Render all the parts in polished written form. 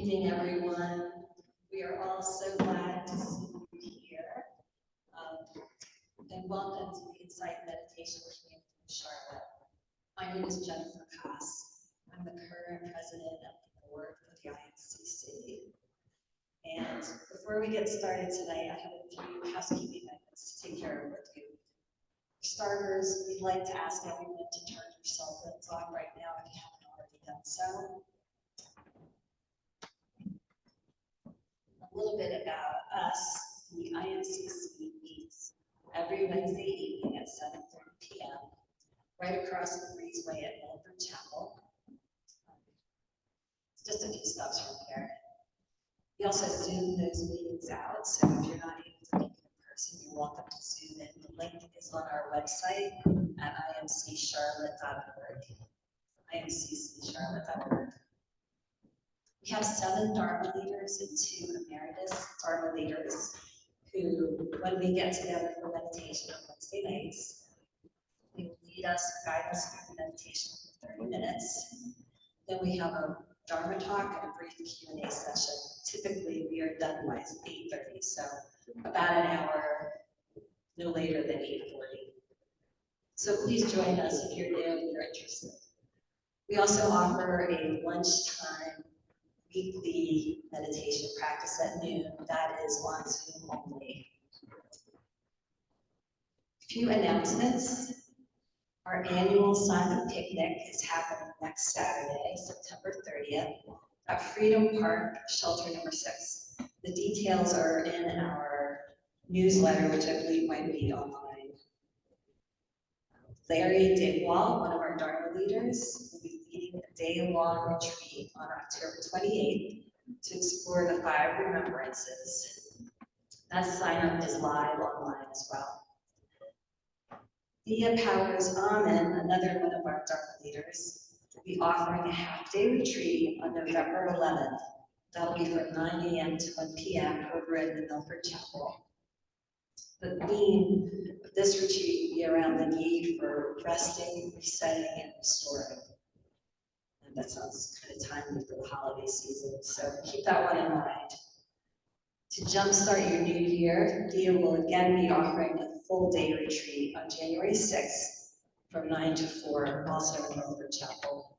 evening, everyone. We are all so glad to see you here. And welcome to the Insight Meditation Camp in Charlotte. My name is Jennifer Koss. I'm the current president of the board of the IMC-Charlotte. And before we get started tonight, I have a few housekeeping items to take care of with you. For starters, we'd like to ask everyone to turn your cell phones off right now if you haven't already done so. A little bit about us. The IMC-Charlotte meets every Wednesday evening at 7:30 p.m. right across the breezeway at Milford Chapel. It's just a few stops from here. We also Zoom those meetings out, so if you're not able to make it in person, you're welcome to Zoom in. The link is on our website at imccharlotte.org. imccharlotte.org. We have 7 Dharma leaders and 2 emeritus Dharma leaders who, when we get together for meditation on Wednesday nights, they will lead us, guide us through the meditation for 30 minutes. Then we have a Dharma talk and a brief Q&A session. Typically, we are done by 8:30, so about an hour, no later than 8:40. So please join us if you're new and you're interested. We also offer a lunchtime weekly meditation practice at noon. That is on Zoom only. A few announcements. Our annual silent picnic is happening next Saturday, September 30th, at Freedom Park, shelter number 6. The details are in our newsletter, which I believe might be online. Larry Digwall, one of our Dharma leaders, will be leading a day-long retreat on October 28th to explore the 5 remembrances. That sign-up is live online as well. Via Powers Amen, another one of our Dharma leaders, will be offering a half-day retreat on November 11th. That'll be from 9 a.m. to 1 p.m. over in the Milford Chapel. The theme of this retreat will be around the need for resting, resetting, and restoring. And that sounds kind of timely for the holiday season, so keep that one in mind. To jumpstart your new year, Dia will again be offering a full-day retreat on January 6th from 9 to 4, also in Milford Chapel.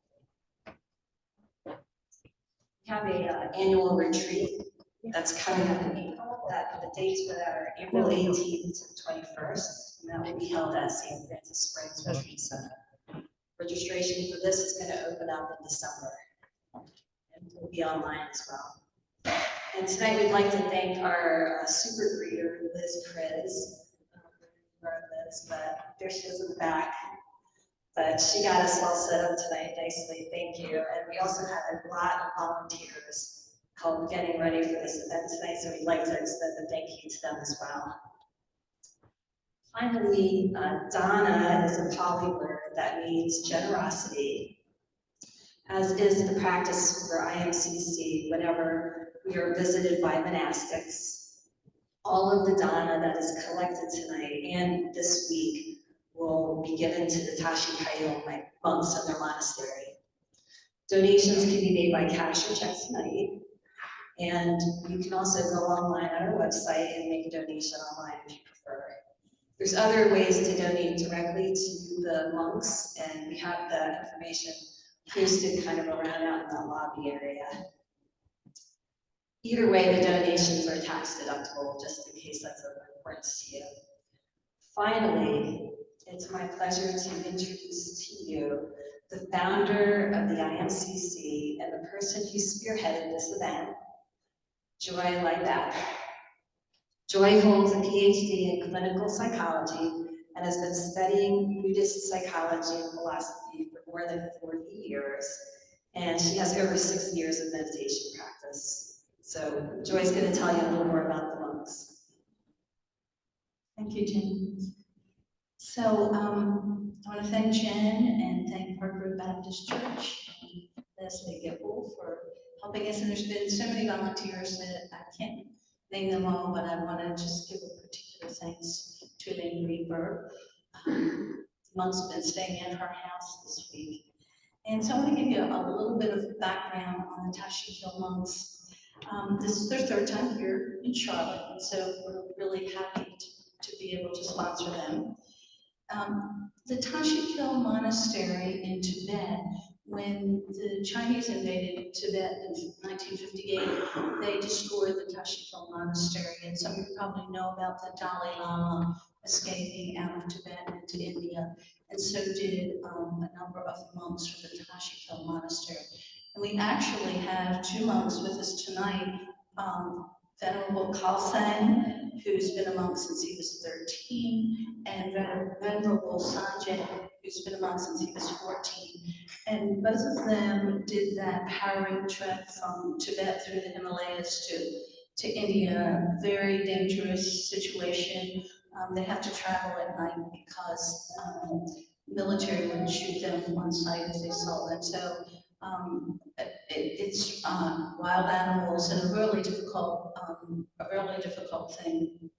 We have an annual retreat that's coming up in April. The dates for that are April 18th to the 21st, and that will be held at St. Francis Springs Retreat Center. Registration for this is going to open up in December, and will be online as well. And tonight we'd like to thank our super greeter, Liz Priz. Liz, but there she is in the back. But she got us all set up tonight nicely, thank you. And we also had a lot of volunteers help getting ready for this event tonight, so we'd like to extend a thank you to them as well. Finally, Donna is a Pali word that means generosity, as is the practice for IMCC whenever we are visited by monastics. All of the dana that is collected tonight and this week will be given to the Tashi Kyil monks in their monastery. Donations can be made by cash or check tonight. And you can also go online on our website and make a donation online if you prefer. There's other ways to donate directly to the monks, and we have the information posted kind of around out in the lobby area. Either way, the donations are tax deductible, just in case that's of importance to you. Finally, it's my pleasure to introduce to you the founder of the IMCC and the person who spearheaded this event, Joy Liebach. Joy holds a PhD in clinical psychology and has been studying Buddhist psychology and philosophy for more than 40 years, and she has over 6 years of meditation practice. So Joy's going to tell you a little more about the monks. Thank you, Jen. So I want to thank Jen and thank Park Baptist Church and Leslie Gibble for helping us. And there's been so many volunteers that I can't name them all, but I want to just give a particular thanks to Lynn Greenberg. The monks have been staying at her house this week. And so I want to give you a little bit of background on the Tashi monks This is their third time here in Charlotte, and so we're really happy to be able to sponsor them. The Tashi Monastery in Tibet, when the Chinese invaded Tibet in 1958, they destroyed the Tashi Monastery, and some of you probably know about the Dalai Lama escaping out of Tibet into India, and so did a number of monks from the Tashi Monastery. And we actually have two monks with us tonight, Venerable Kalsan, who's been a monk since he was 13, and Venerable Sanjay, who's been a monk since he was 14. And both of them did that harrowing trek from Tibet through the Himalayas to India, very dangerous situation. They have to travel at night because military would shoot them on sight if they saw them. So it's wild animals and a really difficult thing.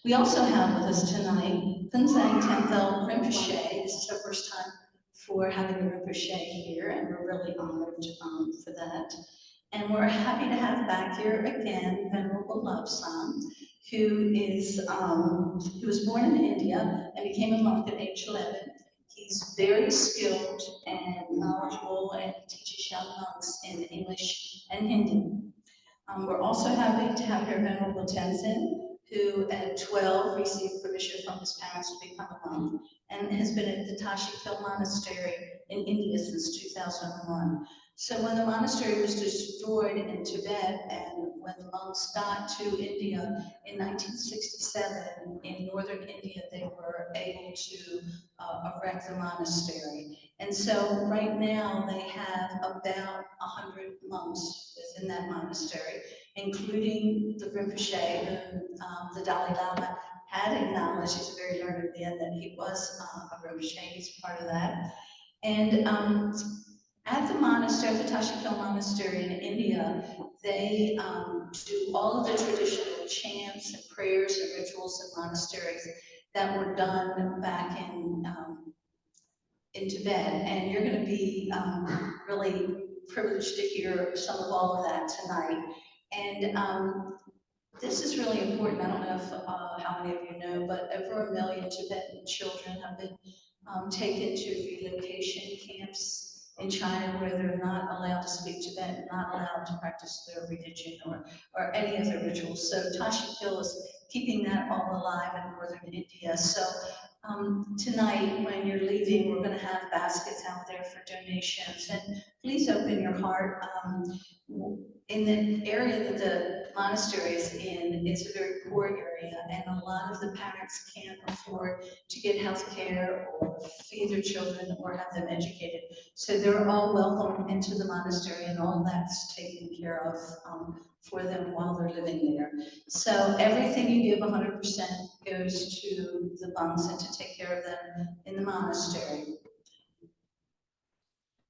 We also have with us tonight Kunzang Tenthel Rinpoche. This is our first time for having a Rinpoche here, and we're really honored for that. And we're happy to have back here again Venerable Lobsang, who was born in India and became a monk at age 11. He's very skilled and knowledgeable, and he teaches young monks in English and Hindi. We're also happy to have here Venerable Tenzin, who at 12 received permission from his parents to become a monk, and has been at the Tashi Monastery in India since 2001. So when the monastery was destroyed in Tibet, and when the monks got to India in 1967, in northern India, they were able to erect the monastery. And so right now they have about 100 monks within that monastery, including the Rinpoche, who the Dalai Lama had acknowledged. He's a very learned man, that he was a Rinpoche. He's part of that. And at the monastery, the Tashi Monastery in India, they do all of the traditional chants and prayers and rituals in monasteries that were done back in Tibet. And you're going to be really privileged to hear some of all of that tonight. And this is really important. I don't know if, how many of you know, but over 1 million Tibetan children have been taken to relocation camps in China, where they're not allowed to speak Tibetan, not allowed to practice their religion or any of their rituals. So Tashi is keeping that all alive in northern India. So tonight, when you're leaving, we're going to have baskets out there for donations, and please open your heart. In the area that the monastery is in, it's a very poor area, and a lot of the parents can't afford to get health care or feed their children or have them educated. So they're all welcome into the monastery, and all that's taken care of for them while they're living there. So everything you give, 100% goes to the monks and to take care of them in the monastery.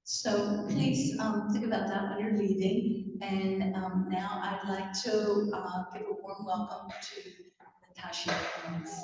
So please think about that when you're leaving. And now I'd like to give a warm welcome to the Tashi monks.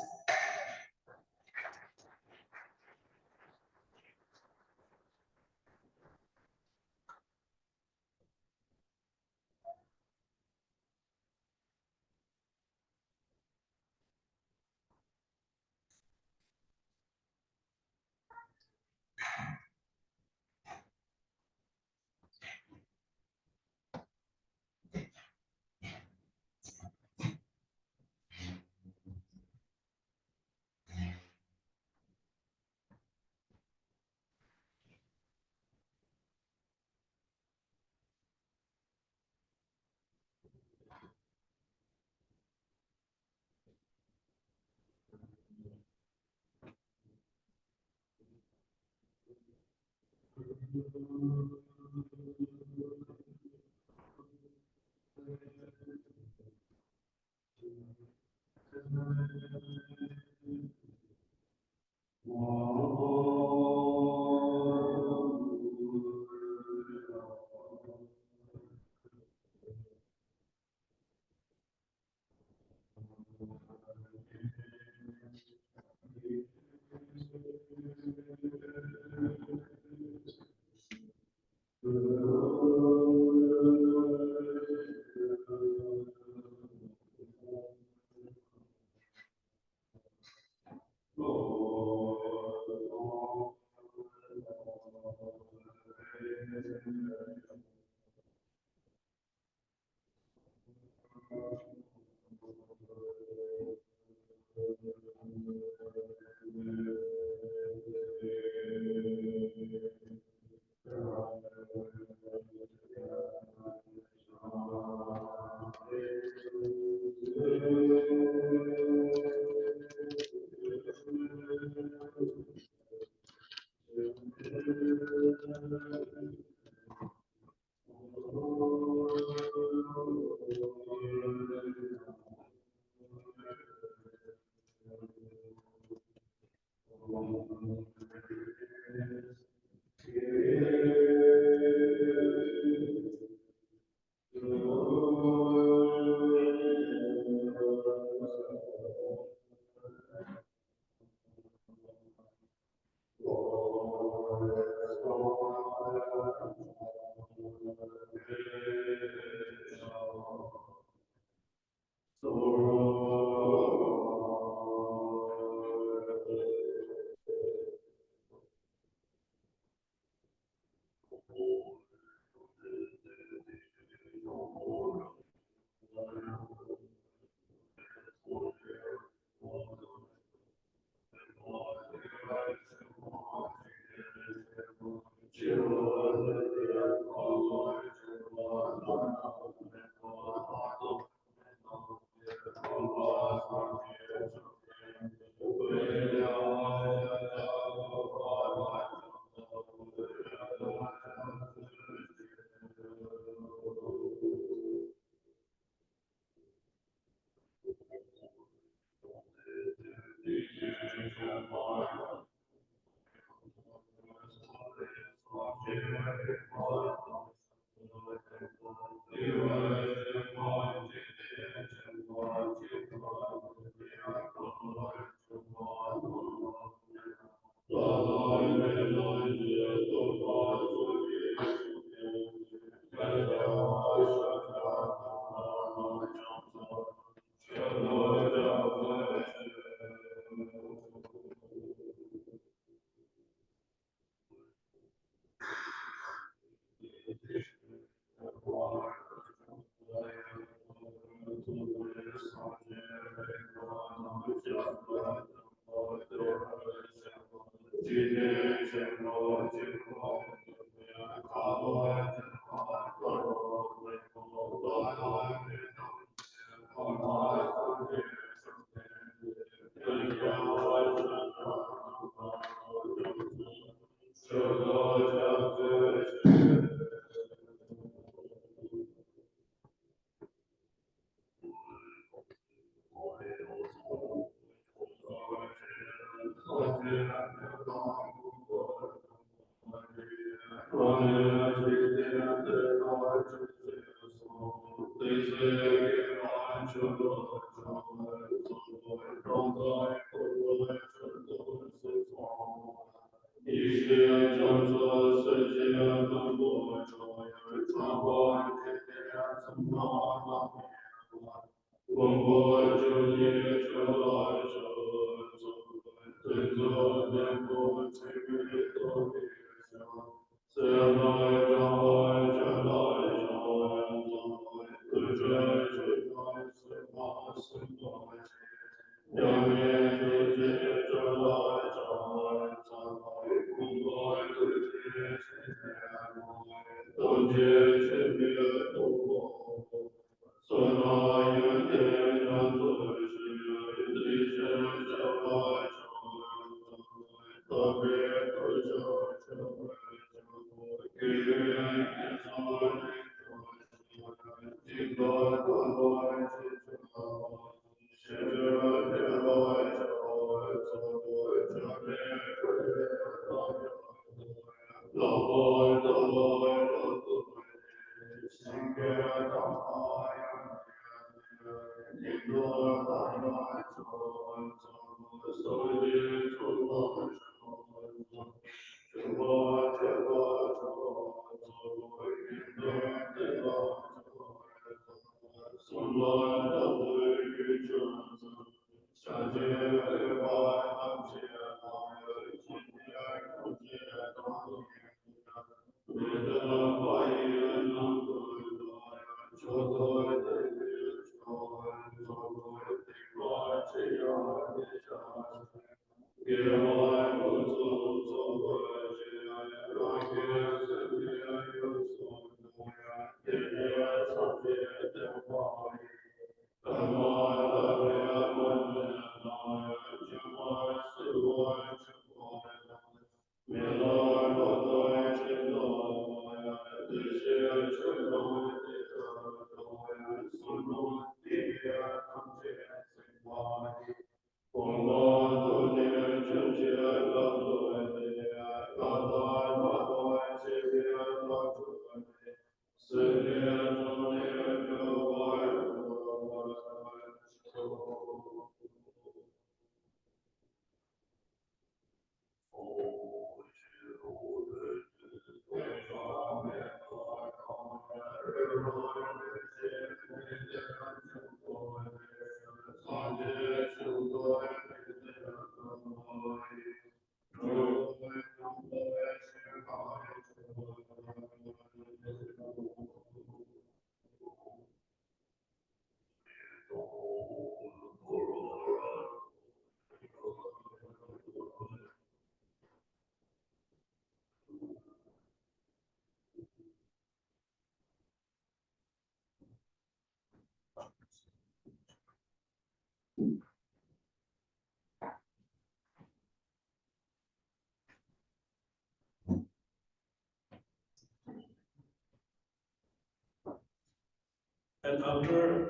And after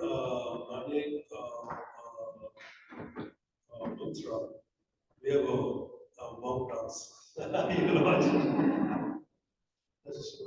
learning mantra, we have a monk dance. You can imagine. That's